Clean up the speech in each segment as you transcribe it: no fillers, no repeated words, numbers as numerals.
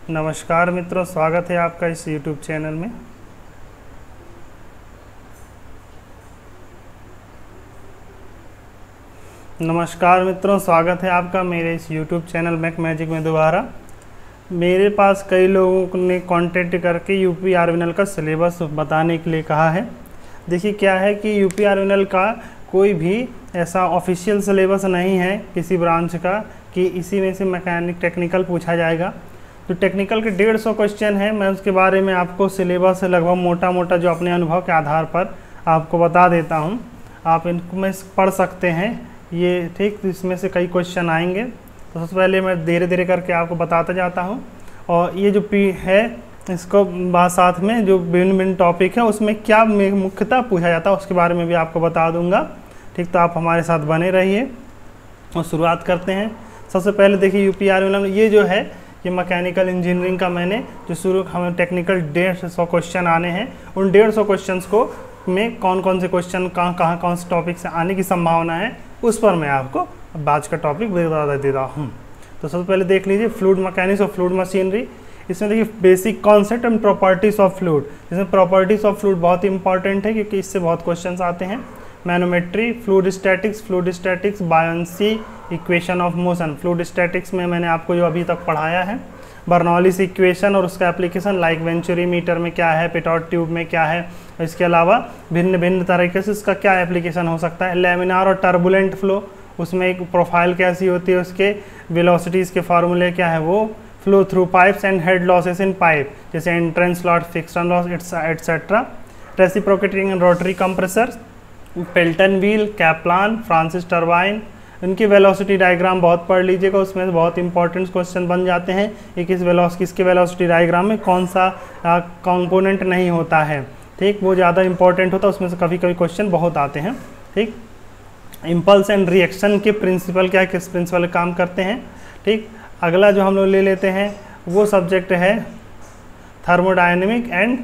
नमस्कार मित्रों, स्वागत है आपका इस YouTube चैनल में। नमस्कार मित्रों, स्वागत है आपका मेरे इस YouTube चैनल मैक मैजिक में दोबारा। मेरे पास कई लोगों ने कांटेक्ट करके यूपी आरवीएनएल का सिलेबस बताने के लिए कहा है। देखिए क्या है कि यूपी आरवीएनएल का कोई भी ऐसा ऑफिशियल सिलेबस नहीं है किसी ब्रांच का कि इसी में से मैकेनिक टेक्निकल पूछा जाएगा। तो टेक्निकल के 150 क्वेश्चन है, मैं उसके बारे में आपको सिलेबस लगभग मोटा मोटा जो अपने अनुभव के आधार पर आपको बता देता हूँ। आप इनको में पढ़ सकते हैं ये, ठीक। तो इसमें से कई क्वेश्चन आएंगे, तो सबसे पहले मैं धीरे धीरे करके आपको बताता जाता हूँ। और ये जो पी है इसको बाद साथ में जो भिन्न भिन्न टॉपिक है उसमें क्या मुख्यतः पूछा जाता है उसके बारे में भी आपको बता दूंगा, ठीक। तो आप हमारे साथ बने रहिए और शुरुआत करते हैं। सबसे पहले देखिए यूपी आरवीएनएल ये जो है ये मैकेनिकल इंजीनियरिंग का मैंने जो शुरू हमें टेक्निकल 150 क्वेश्चन आने हैं, उन 150 क्वेश्चंस को में कौन कौन से क्वेश्चन कहाँ कौन से टॉपिक से आने की संभावना है उस पर मैं आपको आज का टॉपिक बता देता हूँ। तो सबसे पहले देख लीजिए फ्लूइड मैकेनिक्स और फ्लूइड मशीनरी। इसमें देखिए basic concept and properties of fluid. इसमें प्रॉपर्टीज ऑफ फ्लूइड बहुत इंपॉर्टेंट है क्योंकि इससे बहुत क्वेश्चन आते हैं। Manometry, fluid statics, buoyancy, equation of motion. Fluid statics में मैंने आपको जो अभी तक पढ़ाया है, बर्नौलीस इक्वेशन और उसका एप्लीकेशन, लाइक वेंचुरी मीटर में क्या है, पिटॉट ट्यूब में क्या है, इसके अलावा भिन्न भिन्न तरीके से इसका क्या एप्लीकेशन हो सकता है। लैमिनार और टर्बुलेंट फ्लो, उसमें एक प्रोफाइल कैसी होती है, उसके वेलोसिटीज़ के फार्मूले क्या है वो। Flow through pipes and head losses in pipe, जैसे entrance loss, friction loss etcetera. Reciprocating and rotary compressor, Pelton wheel, Kaplan, Francis turbine, इनकी वेलोसिटी डायग्राम बहुत पढ़ लीजिएगा, उसमें बहुत इंपॉर्टेंट क्वेश्चन बन जाते हैं। किसके वेलोसिटी डायग्राम में कौन सा कंपोनेंट नहीं होता है, ठीक, वो ज़्यादा इंपॉर्टेंट होता है, उसमें से कभी कभी क्वेश्चन बहुत आते हैं, ठीक। इम्पल्स एंड रिएक्शन के प्रिंसिपल क्या है, किस प्रिंसिपल काम करते हैं, ठीक। अगला जो हम लोग ले लेते हैं वो सब्जेक्ट है थर्मोडायनेमिक एंड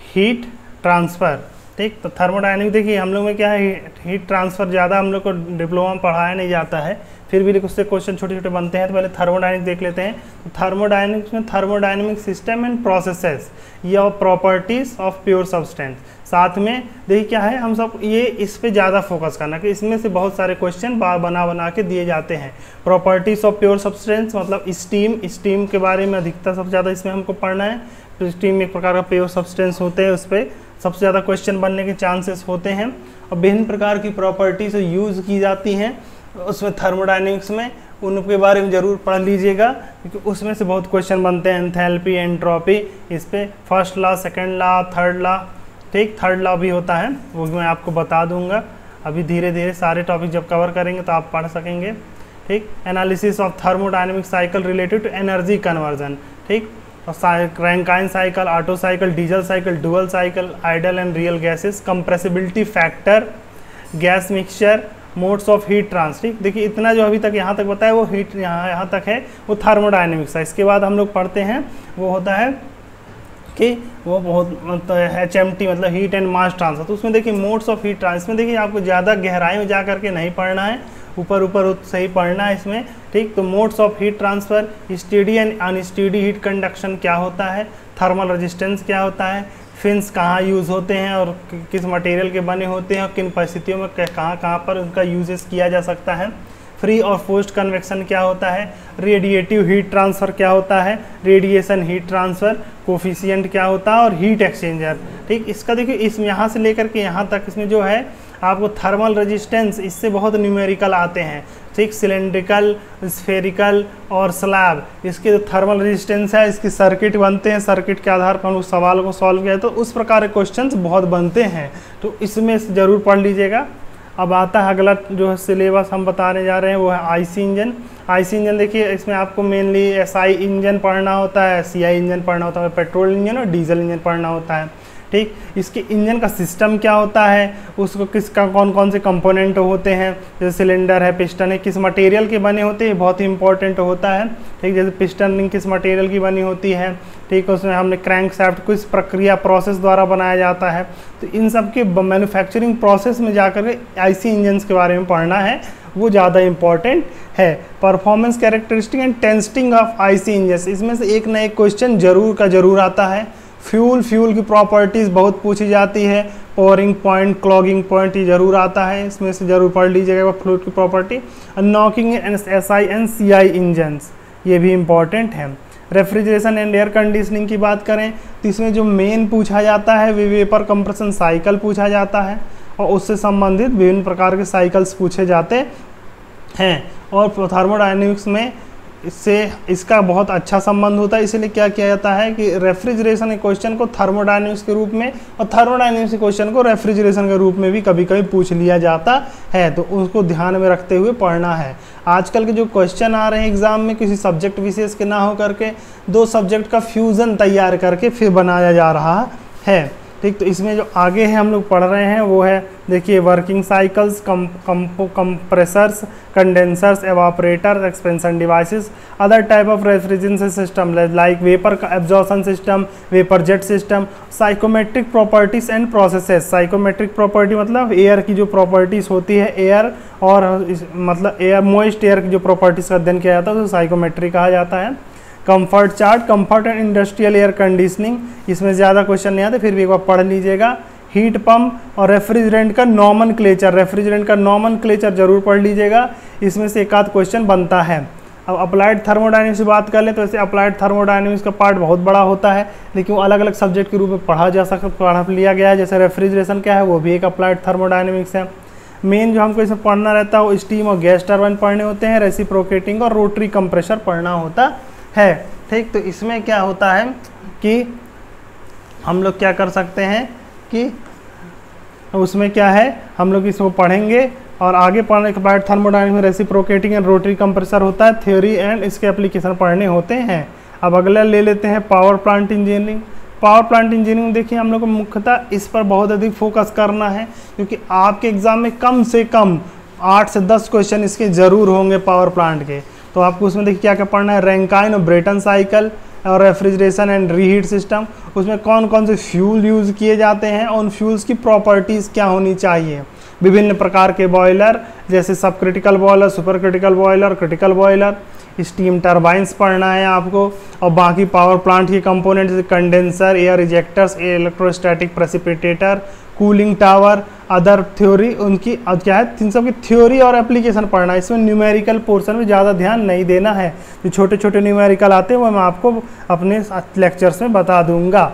हीट ट्रांसफ़र, ठीक। तो थर्मोडायनेमिक देखिए हम लोग में क्या है, हीट ट्रांसफ़र ज़्यादा हम लोग को डिप्लोमा में पढ़ाया नहीं जाता है, फिर भी उससे क्वेश्चन छोटे छोटे बनते हैं। तो पहले थर्मोडायनेमिक्स देख लेते हैं। तो थर्मोडायनेमिक्स में थर्मोडायनेमिक सिस्टम एंड प्रोसेसेस या प्रॉपर्टीज़ ऑफ प्योर सब्सटेंस। साथ में देखिए क्या है, हम सब ये इस पे ज़्यादा फोकस करना कि इसमें से बहुत सारे क्वेश्चन बना के दिए जाते हैं। प्रॉपर्टीज़ ऑफ प्योर सब्सटेंस मतलब स्टीम के बारे में अधिकतर सबसे ज़्यादा इसमें हमको पढ़ना है। तो स्टीम एक प्रकार का प्योर सब्सटेंस होते हैं, उस पर सबसे ज़्यादा क्वेश्चन बनने के चांसेस होते हैं। और विभिन्न प्रकार की प्रॉपर्टीज यूज़ की जाती हैं उसमें थर्मोडायनेमिक्स में, उनके बारे में ज़रूर पढ़ लीजिएगा क्योंकि उसमें से बहुत क्वेश्चन बनते हैं। एंथैल्पी, एंट्रोपी, इस पर first law, second law, third law, ठीक, थर्ड लॉ भी होता है, वो मैं आपको बता दूंगा। अभी धीरे धीरे सारे टॉपिक जब कवर करेंगे तो आप पढ़ सकेंगे, ठीक। Analysis of thermodynamic cycle related to energy conversion, ठीक। और Rankine cycle, Otto cycle, diesel cycle, dual cycle, ideal and real gases, compressibility factor, gas mixture, modes of heat transfer, ठीक। देखिए इतना जो अभी तक यहाँ तक बताया वो हीट यहाँ तक है वो थर्मोडायनेमिक्स है। इसके बाद हम लोग पढ़ते हैं वो होता है कि वो बहुत मतलब HMT मतलब हीट एंड मास ट्रांसफर। तो उसमें देखिए मोड्स ऑफ हीट ट्रांसफर, इसमें देखिए आपको ज़्यादा गहराई में जा करके नहीं पढ़ना है, ऊपर सही पढ़ना है इसमें, ठीक। तो modes of heat transfer, steady and unsteady heat conduction क्या होता है, थर्मल रेजिस्टेंस क्या होता है, फिन्स कहाँ यूज़ होते हैं और किस मटेरियल के बने होते हैं और किन परिस्थितियों में कहाँ पर उनका यूजेस किया जा सकता है, फ्री और फोर्स्ड कन्वेक्शन क्या होता है, रेडिएटिव हीट ट्रांसफ़र क्या होता है, रेडिएशन हीट ट्रांसफ़र कोफिशिएंट क्या होता है और हीट एक्सचेंजर, ठीक। इसका देखिए इसमें यहाँ से लेकर के यहाँ तक इसमें जो है आपको थर्मल रेजिस्टेंस इससे बहुत न्यूमेरिकल आते हैं, ठीक। सिलेंड्रिकल, स्फेरिकल और स्लैब, इसके जो थर्मल रेजिस्टेंस है इसकी सर्किट बनते हैं, सर्किट के आधार पर हम उस सवाल को सॉल्व किया तो उस प्रकार के क्वेश्चंस बहुत बनते हैं, तो इसमें ज़रूर पढ़ लीजिएगा। अब आता है अगला जो सिलेबस हम बताने जा रहे हैं वो है आईसी इंजन। आईसी इंजन देखिए इसमें आपको मेनली एसआई इंजन पढ़ना होता है, सीआई इंजन पढ़ना होता है, पेट्रोल इंजन और डीजल इंजन पढ़ना होता है, ठीक। इसके इंजन का सिस्टम क्या होता है, उसको किसका कौन कौन से कंपोनेंट होते हैं, जैसे सिलेंडर है, पिस्टन है, किस मटेरियल के बने होते हैं, बहुत ही इंपॉर्टेंट होता है, ठीक। जैसे पिस्टन रिंग किस मटेरियल की बनी होती है, ठीक। उसमें हमने क्रैंक शाफ्ट किस प्रक्रिया प्रोसेस द्वारा बनाया जाता है। तो इन सब के मैन्युफैक्चरिंग प्रोसेस में जाकर के आईसी इंजन्स के बारे में पढ़ना है, वो ज़्यादा इंपॉर्टेंट है। Performance characteristic and testing of IC engine, इसमें से एक ना एक क्वेश्चन जरूर का जरूर आता है। फ्यूल की प्रॉपर्टीज़ बहुत पूछी जाती है। पोरिंग पॉइंट, क्लॉगिंग पॉइंट, ये जरूर आता है, इसमें से जरूर पढ़ लीजिएगा फ्लूइड की property. Knocking SI and CI engines, ये भी इंपॉर्टेंट है। रेफ्रिजरेशन एंड एयर कंडीशनिंग की बात करें तो इसमें जो मेन पूछा जाता है वेपर कंप्रेशन साइकिल पूछा जाता है, और उससे संबंधित विभिन्न प्रकार के साइकिल्स पूछे जाते हैं। और थर्मोडायनेमिक्स में इसका बहुत अच्छा संबंध होता है, इसलिए क्या किया जाता है कि रेफ्रिजरेशन के क्वेश्चन को थर्मोडायनेमिक्स के रूप में और थर्मोडायनेमिक्स के क्वेश्चन को रेफ्रिजरेशन के रूप में भी कभी कभी पूछ लिया जाता है, तो उसको ध्यान में रखते हुए पढ़ना है। आजकल के जो क्वेश्चन आ रहे हैं एग्जाम में किसी सब्जेक्ट विशेष के ना हो करके दो सब्जेक्ट का फ्यूज़न तैयार करके फिर बनाया जा रहा है, ठीक। तो इसमें जो आगे है हम लोग पढ़ रहे हैं वो है, देखिए, working cycles, compressors, condensers, evaporator, expansion devices, other type of refrigeration system like vapour absorption system, vapour jet system, psychometric properties and processes. Psychometric property मतलब एयर की जो प्रॉपर्टीज होती है, एयर और मतलब एयर मॉइस्ट एयर की जो properties का अध्ययन किया जाता है तो साइकोमेट्री कहा जाता है। Comfort chart, comfort and industrial air conditioning, इसमें ज़्यादा क्वेश्चन नहीं आते, फिर भी एक बार पढ़ लीजिएगा। हीट पंप और रेफ्रिजरेंट का नॉमनक्लेचर, रेफ्रिजरेंट का नॉमनक्लेचर जरूर पढ़ लीजिएगा, इसमें से एक आध क्वेश्चन बनता है। अब अप्लाइड थर्मोडायनेमिक्स की बात कर लें तो वैसे अप्लाइड थर्मोडायनेमिक्स का पार्ट बहुत बड़ा होता है, लेकिन वो अलग अलग सब्जेक्ट के रूप में पढ़ा लिया गया है। जैसे रेफ्रिजरेशन क्या है वो भी एक अप्लाइड थर्मोडायनेमिक्स है। मेन जो हमको इसमें पढ़ना रहता है वो स्टीम और गैस टरबाइन पढ़ने होते हैं, रेसिप्रोकेटिंग और रोटरी कंप्रेशर पढ़ना होता है, ठीक। तो इसमें क्या होता है कि हम लोग क्या कर सकते हैं कि उसमें क्या है हम लोग इसको पढ़ेंगे और आगे पढ़ने के बाद थर्मोडायनेमिक्स में रेसिप्रोकेटिंग एंड रोटरी कंप्रेसर होता है, थ्योरी एंड इसके एप्लीकेशन पढ़ने होते हैं। अब अगला ले लेते हैं power plant engineering. Power plant engineering देखिए हम लोग को मुख्यतः इस पर बहुत अधिक फोकस करना है, क्योंकि आपके एग्जाम में कम से कम 8 से 10 क्वेश्चन इसके जरूर होंगे पावर प्लांट के। तो आपको उसमें देखिए क्या क्या पढ़ना है, रैंकाइन और ब्रेटन साइकिल और रेफ्रिजरेशन एंड रीहीट सिस्टम, उसमें कौन कौन से फ्यूल यूज़ किए जाते हैं और उन फ्यूल्स की प्रॉपर्टीज़ क्या होनी चाहिए। विभिन्न प्रकार के बॉयलर जैसे सब critical boiler, super critical boiler, critical boiler, steam turbines पढ़ना है आपको, और बाकी पावर प्लांट के कंपोनेंट जैसे condenser, air ejectors, electrostatic precipitator, cooling tower, other theory, उनकी क्या है इन सब की थ्योरी और एप्लीकेशन पढ़ना है। इसमें न्यूमेरिकल पोर्शन में ज़्यादा ध्यान नहीं देना है, जो छोटे छोटे न्यूमेरिकल आते हैं वो मैं आपको अपने लेक्चर्स में बता दूंगा।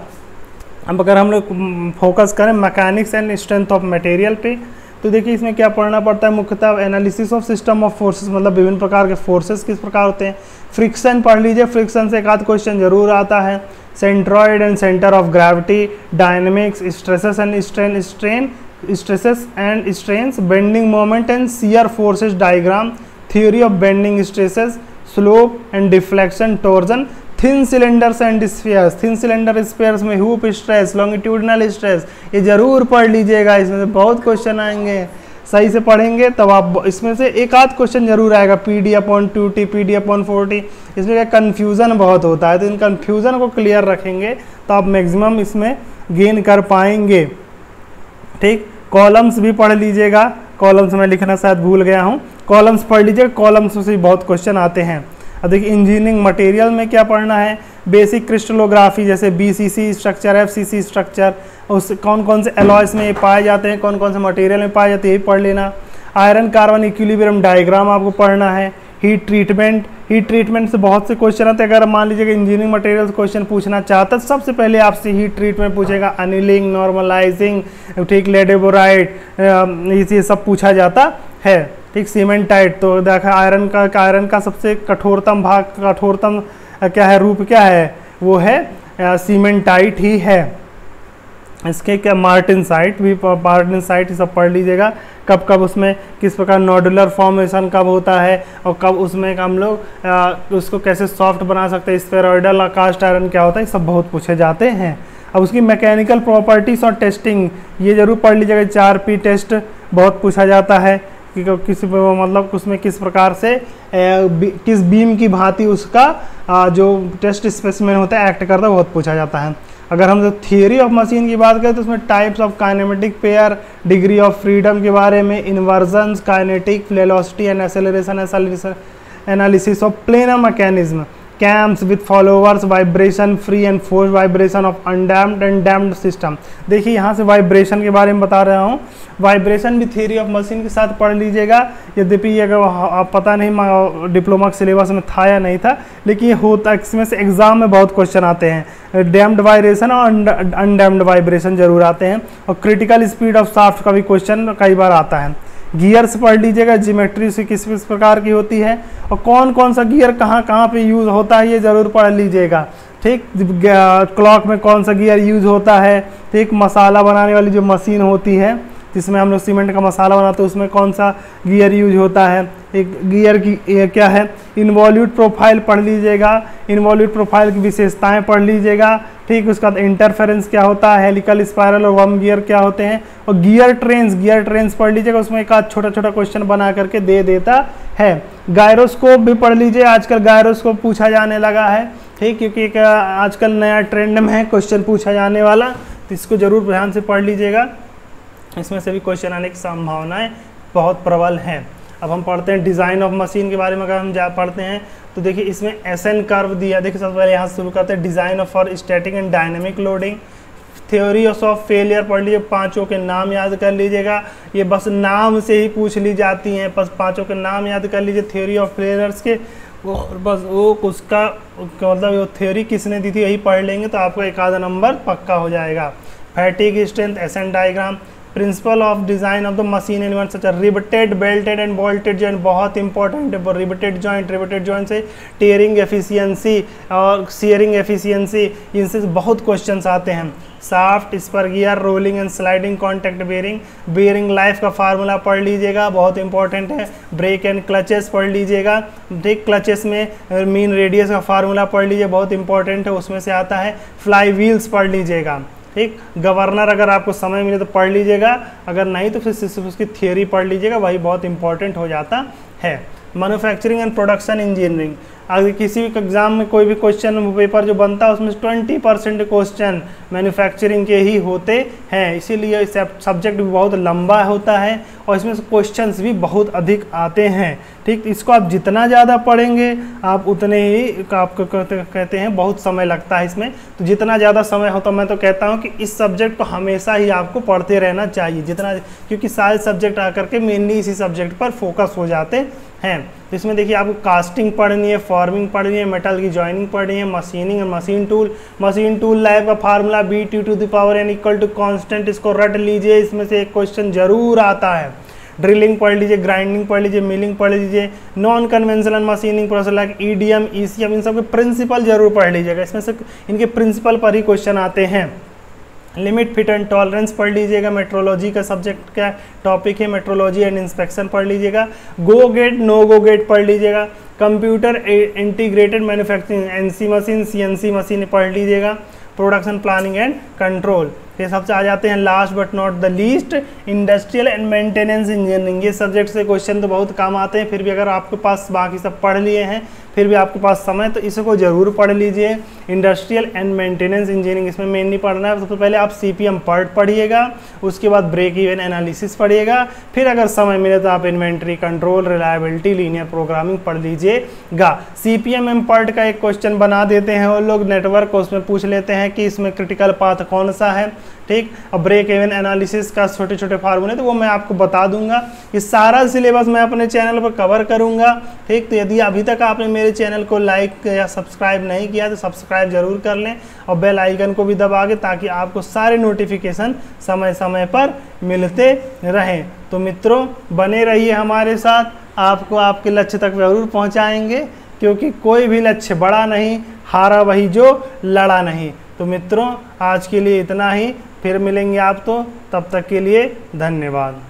अब अगर हम लोग फोकस करें mechanics and strength of material पे, तो देखिए इसमें क्या पढ़ना पड़ता है मुख्यतः analysis of system of forces, मतलब विभिन्न प्रकार के फोर्सेस किस प्रकार होते हैं। फ्रिक्शन पढ़ लीजिए, फ्रिक्शन से एक आध क्वेश्चन जरूर आता है। Centroid and centre of gravity, dynamics, stresses and stresses and strains, bending moment and shear forces diagram, theory of bending stresses, slope and deflection, torsion, thin cylinders and spheres, thin cylinder spheres में hoop stress, longitudinal stress, ये जरूर पढ़ लीजिएगा, इसमें से बहुत question आएंगे। सही से पढ़ेंगे तब आप इसमें से एक आध क्वेश्चन जरूर आएगा, PD/2T, PD/4T, इसमें क्या कन्फ्यूज़न बहुत होता है, तो इन कन्फ्यूज़न को क्लियर रखेंगे तो आप मैक्सिमम इसमें गेन कर पाएंगे, ठीक। कॉलम्स भी पढ़ लीजिएगा, कॉलम्स में लिखना शायद भूल गया हूँ, कॉलम्स पढ़ लीजिएगा, कॉलम्स से बहुत क्वेश्चन आते हैं। अब देखिए इंजीनियरिंग मटेरियल में क्या पढ़ना है, बेसिक क्रिस्टलोग्राफी जैसे BCC स्ट्रक्चर, FCC स्ट्रक्चर, उस कौन कौन से एलॉयस में पाए जाते हैं, कौन कौन से मटेरियल में पाए जाते हैं, यही पढ़ लेना। आयरन कार्बन इक्विलिब्रियम डायग्राम आपको पढ़ना है। हीट ट्रीटमेंट से बहुत से क्वेश्चन आते हैं। अगर मान लीजिए कि इंजीनियरिंग मटेरियल से क्वेश्चन पूछना चाहता है तो सबसे पहले आपसे हीट ट्रीटमेंट पूछेगा, अनिलिंग, नॉर्मलाइजिंग, ठीक, लेडेबोराइट, ये सब पूछा जाता है, ठीक। सीमेंटाइट, तो देखा आयरन का सबसे कठोरतम भाग, कठोरतम क्या है, रूप क्या है, वो है सीमेंटाइट ही है। इसके क्या मार्टिनसाइट भी, मार्टिनसाइट सब पढ़ लीजिएगा, कब कब उसमें किस प्रकार नोडुलर फॉर्मेशन कब होता है और कब उसमें हम लोग उसको कैसे सॉफ्ट बना सकते हैं, स्फेरॉइडल कास्ट आयरन क्या होता है, ये सब बहुत पूछे जाते हैं। अब उसकी मैकेनिकल प्रॉपर्टीज और टेस्टिंग ये जरूर पढ़ लीजिएगा। 4P टेस्ट बहुत पूछा जाता है कि किसी मतलब उसमें किस प्रकार से किस बीम की भांति उसका जो टेस्ट स्पेसिमेन होता है एक्ट करता है, बहुत पूछा जाता है। अगर हम थियरी ऑफ मशीन की बात करें तो उसमें types of kinematic pair, degree of freedom के बारे में, inversion, kinetic, velocity and acceleration analysis of planar mechanism, cams with followers, vibration, free and force vibration of undamped and damped system. देखिए यहाँ से वाइब्रेशन के बारे में बता रहा हूँ। वाइब्रेशन भी थ्योरी ऑफ मशीन के साथ पढ़ लीजिएगा। यद्यपि अगर आप पता नहीं डिप्लोमा के सिलेबस में था या नहीं था, लेकिन ये होता इसमें से एग्जाम में बहुत क्वेश्चन आते हैं। डैम्ड वाइब्रेशन और अनडैम्ड वाइब्रेशन जरूर आते हैं, और क्रिटिकल स्पीड ऑफ शाफ्ट का भी क्वेश्चन कई बार आता है। गियर्स पढ़ लीजिएगा, ज्योमेट्री से किस किस प्रकार की होती है और कौन कौन सा गियर कहाँ कहाँ पे यूज़ होता है, ये ज़रूर पढ़ लीजिएगा। ठीक, क्लॉक में कौन सा गियर यूज़ होता है। ठीक, मसाला बनाने वाली जो मशीन होती है जिसमें हम लोग सीमेंट का मसाला बनाते हैं, उसमें कौन सा गियर यूज होता है। एक गियर की क्या है, इन्वॉल्यूट प्रोफाइल पढ़ लीजिएगा, इन्वॉल्यूट प्रोफाइल की विशेषताएं पढ़ लीजिएगा। ठीक, उसका इंटरफेरेंस क्या होता है, हेलिकल, स्पाइरल और वर्म गियर क्या होते हैं, और गियर ट्रेन्स पढ़ लीजिएगा। उसमें एक आध छोटा छोटा क्वेश्चन बना करके दे देता है। गायरोस्कोप भी पढ़ लीजिए, आजकल गायरोस्कोप पूछा जाने लगा है। ठीक, क्योंकि आजकल नया ट्रेंड में है क्वेश्चन पूछा जाने वाला, तो इसको जरूर ध्यान से पढ़ लीजिएगा। इसमें से भी क्वेश्चन आने की संभावनाएं बहुत प्रबल हैं। अब हम पढ़ते हैं डिज़ाइन ऑफ मशीन के बारे में। अगर हम पढ़ते हैं तो देखिए इसमें एसएन कर्व दिया। देखिए सबसे पहले यहाँ शुरू करते हैं, design of for static and dynamic loading. Theory of failure पढ़ लीजिए, पांचों के नाम याद कर लीजिएगा। ये बस नाम से ही पूछ ली जाती हैं, बस पांचों के नाम याद कर लीजिए थ्योरी ऑफ फेलियर्स के। वो बस वो उसका मतलब वो थ्योरी किसने दी थी यही पढ़ लेंगे तो आपको एक आधा नंबर पक्का हो जाएगा। Fatigue strength, SN diagram, principle of design of the machine element such riveted, welded and bolted joint, बहुत इंपॉर्टेंट है। रिबटेड जॉइंट से टीयरिंग एफिशिएंसी और सीयरिंग एफिशिएंसी, इनसे बहुत क्वेश्चंस आते हैं। Shaft, spur gear, rolling and sliding contact bearing life का formula पढ़ लीजिएगा, बहुत इंपॉर्टेंट है। ब्रेक एंड क्लचेस पढ़ लीजिएगा। ब्रेक क्लचेस में मीन रेडियस का फार्मूला पढ़ लीजिए, बहुत इंपॉर्टेंट है, उसमें से आता है। फ्लाई व्हील्स पढ़ लीजिएगा। ठीक, गवर्नर अगर आपको समय मिले तो पढ़ लीजिएगा, अगर नहीं तो फिर सिर्फ उसकी थियोरी पढ़ लीजिएगा, वही बहुत इंपॉर्टेंट हो जाता है। मैन्युफैक्चरिंग एंड प्रोडक्शन इंजीनियरिंग, अगर किसी भी एग्जाम में कोई भी क्वेश्चन पेपर जो बनता है उसमें 20% क्वेश्चन मैन्युफैक्चरिंग के ही होते हैं, इसीलिए सब्जेक्ट भी बहुत लंबा होता है और इसमें क्वेश्चंस भी बहुत अधिक आते हैं। ठीक, इसको आप जितना ज़्यादा पढ़ेंगे आप उतने ही आपको कहते हैं बहुत समय लगता है इसमें, तो जितना ज़्यादा समय हो तो मैं तो कहता हूँ कि इस सब्जेक्ट को हमेशा ही आपको पढ़ते रहना चाहिए जितना, क्योंकि सारे सब्जेक्ट आकर के मेनली इसी सब्जेक्ट पर फोकस हो जाते हैं। तो इसमें देखिए आपको कास्टिंग पढ़नी है, फॉर्मिंग पढ़नी है, मेटल की जॉइनिंग पढ़नी है, मशीनिंग और मशीन टूल लाइफ का फार्मूला BT⁴ कांस्टेंट, इसको रट लीजिए, इसमें से एक क्वेश्चन जरूर आता है। ड्रिलिंग पढ़ लीजिए, ग्राइंडिंग पढ़ लीजिए, मिलिंग पढ़ लीजिए, non conventional machining process like EDM, ECM, इन सब के प्रिंसिपल जरूर पढ़ लीजिएगा, इसमें से इनके प्रिंसिपल पर ही क्वेश्चन आते हैं। लिमिट, फिट एंड टॉलरेंस पढ़ लीजिएगा, मेट्रोलॉजी का सब्जेक्ट का टॉपिक है, मेट्रोलॉजी एंड इंस्पेक्शन पढ़ लीजिएगा। Go gate, no go gate पढ़ लीजिएगा। Computer integrated manufacturing, NC machine, CNC machine पढ़ लीजिएगा। प्रोडक्शन प्लानिंग एंड कंट्रोल, ये सबसे आ जाते हैं। Last but not the least, industrial and maintenance engineering, ये सब्जेक्ट से क्वेश्चन तो बहुत कम आते हैं, फिर भी अगर आपके पास बाकी सब पढ़ लिए हैं फिर भी आपके पास समय तो इसको जरूर पढ़ लीजिए। इंडस्ट्रियल एंड मेंटेनेंस इंजीनियरिंग, इसमें मेनली पढ़ना है। सबसे पहले आप CPM पढ़िएगा, उसके बाद ब्रेक इवन एनालिसिस पढ़िएगा, फिर अगर समय मिले तो आप inventory control, reliability, linear programming पढ़ लीजिएगा। CPM इम्पर्ट का एक क्वेश्चन बना देते हैं वो लोग नेटवर्क, उसमें पूछ लेते हैं कि इसमें क्रिटिकल पाथ कौन सा है। ठीक, और ब्रेक इवन एनालिसिस का छोटे छोटे फार्मूले तो वो मैं आपको बता दूंगा। ये सारा सिलेबस मैं अपने चैनल पर कवर करूंगा। ठीक, तो यदि अभी तक आपने मेरे चैनल को लाइक या सब्सक्राइब नहीं किया तो सब्सक्राइब जरूर कर लें और बेल आइकन को भी दबा के, ताकि आपको सारे नोटिफिकेशन समय समय पर मिलते रहें। तो मित्रों बने रहिए हमारे साथ, आपको आपके लक्ष्य तक जरूर पहुँचाएँगे, क्योंकि कोई भी लक्ष्य बड़ा नहीं, हारा वही जो लड़ा नहीं। तो मित्रों आज के लिए इतना ही, फिर मिलेंगे आप तो, तब तक के लिए धन्यवाद।